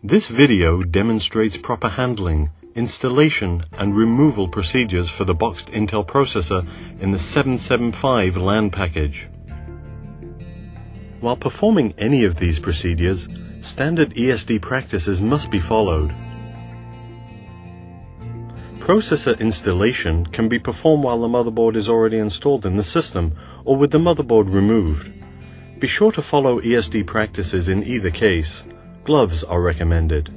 This video demonstrates proper handling, installation and removal procedures for the boxed Intel processor in the 775 LAN package. While performing any of these procedures, standard ESD practices must be followed. Processor installation can be performed while the motherboard is already installed in the system or with the motherboard removed. Be sure to follow ESD practices in either case. Gloves are recommended.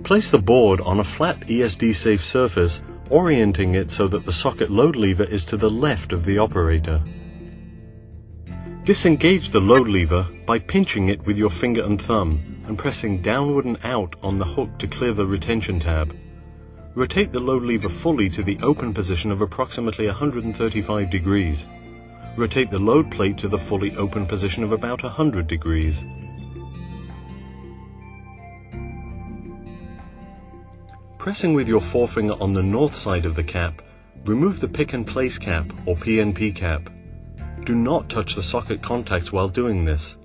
Place the board on a flat ESD-safe surface, orienting it so that the socket load lever is to the left of the operator. Disengage the load lever by pinching it with your finger and thumb and pressing downward and out on the hook to clear the retention tab. Rotate the load lever fully to the open position of approximately 135 degrees. Rotate the load plate to the fully open position of about 100 degrees. Pressing with your forefinger on the north side of the cap, remove the pick and place cap or PNP cap. Do not touch the socket contacts while doing this.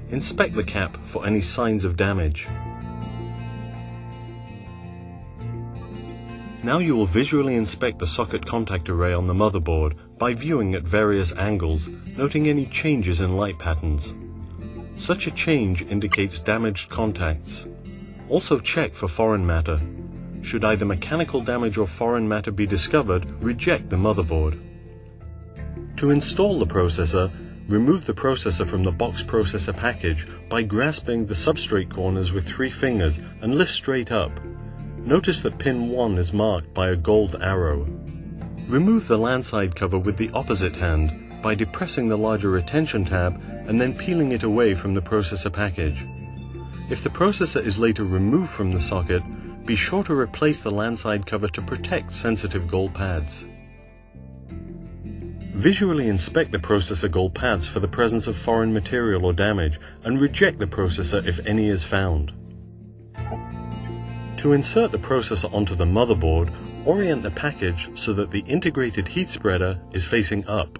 Inspect the cap for any signs of damage. Now you will visually inspect the socket contact array on the motherboard by viewing at various angles, noting any changes in light patterns. Such a change indicates damaged contacts. Also check for foreign matter. Should either mechanical damage or foreign matter be discovered, reject the motherboard. To install the processor, remove the processor from the box processor package by grasping the substrate corners with 3 fingers and lift straight up. Notice that pin 1 is marked by a gold arrow. Remove the LAN side cover with the opposite hand by depressing the larger retention tab and then peeling it away from the processor package. If the processor is later removed from the socket, be sure to replace the LAN side cover to protect sensitive gold pads. Visually inspect the processor gold pads for the presence of foreign material or damage and reject the processor if any is found. To insert the processor onto the motherboard, orient the package so that the integrated heat spreader is facing up.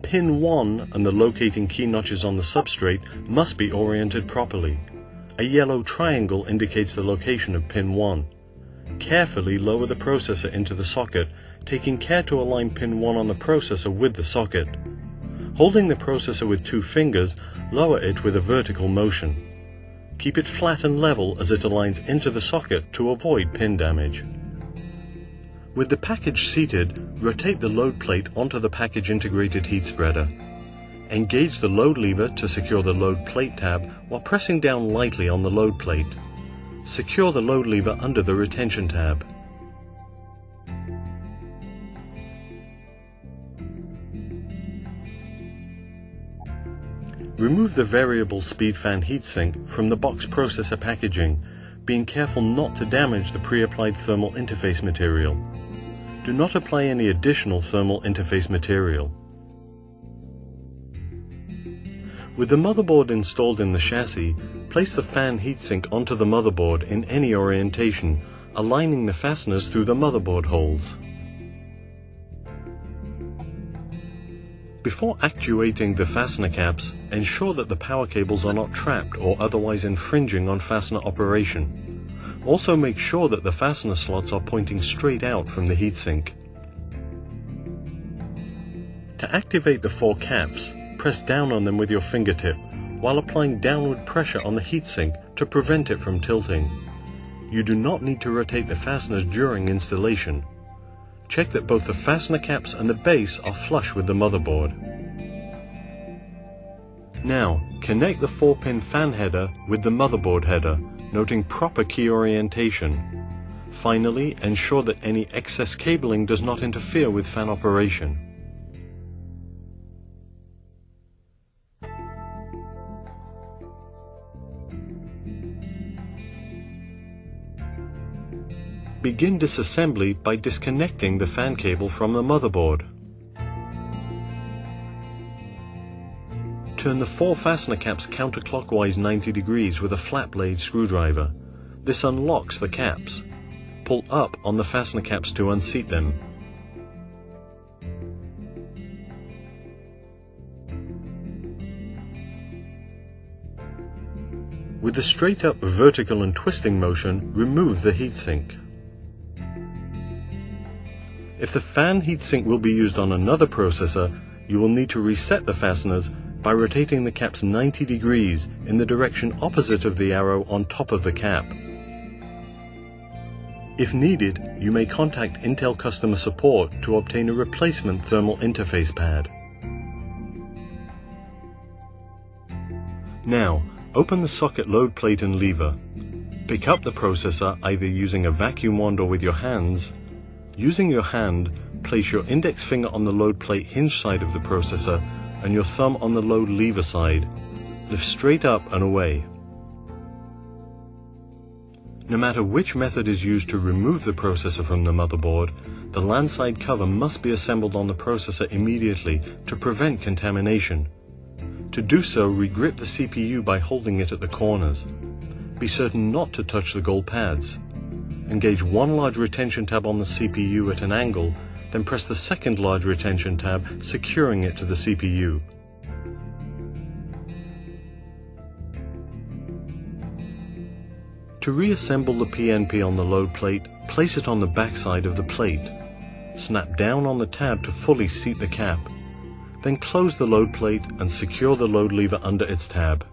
Pin 1 and the locating key notches on the substrate must be oriented properly. A yellow triangle indicates the location of pin 1. Carefully lower the processor into the socket, taking care to align pin 1 on the processor with the socket. Holding the processor with 2 fingers, lower it with a vertical motion. Keep it flat and level as it aligns into the socket to avoid pin damage. With the package seated, rotate the load plate onto the package integrated heat spreader. Engage the load lever to secure the load plate tab while pressing down lightly on the load plate. Secure the load lever under the retention tab. Remove the variable speed fan heatsink from the box processor packaging, being careful not to damage the pre-applied thermal interface material. Do not apply any additional thermal interface material. With the motherboard installed in the chassis, place the fan heatsink onto the motherboard in any orientation, aligning the fasteners through the motherboard holes. Before actuating the fastener caps, ensure that the power cables are not trapped or otherwise infringing on fastener operation. Also make sure that the fastener slots are pointing straight out from the heatsink. To activate the 4 caps, press down on them with your fingertip while applying downward pressure on the heatsink to prevent it from tilting. You do not need to rotate the fasteners during installation. Check that both the fastener caps and the base are flush with the motherboard. Now, connect the 4-pin fan header with the motherboard header, noting proper key orientation. Finally, ensure that any excess cabling does not interfere with fan operation. Begin disassembly by disconnecting the fan cable from the motherboard. Turn the 4 fastener caps counterclockwise 90 degrees with a flat blade screwdriver. This unlocks the caps. Pull up on the fastener caps to unseat them. With the straight up, vertical and twisting motion, remove the heatsink. If the fan heatsink will be used on another processor, you will need to reset the fasteners by rotating the caps 90 degrees in the direction opposite of the arrow on top of the cap. If needed, you may contact Intel customer support to obtain a replacement thermal interface pad. Now, open the socket load plate and lever. Pick up the processor either using a vacuum wand or with your hands. Using your hand, place your index finger on the load plate hinge side of the processor and your thumb on the load lever side. Lift straight up and away. No matter which method is used to remove the processor from the motherboard, the LAN side cover must be assembled on the processor immediately to prevent contamination. To do so, regrip the CPU by holding it at the corners. Be certain not to touch the gold pads. Engage one large retention tab on the CPU at an angle, then press the second large retention tab, securing it to the CPU. To reassemble the PNP on the load plate, place it on the back side of the plate. Snap down on the tab to fully seat the cap. Then close the load plate and secure the load lever under its tab.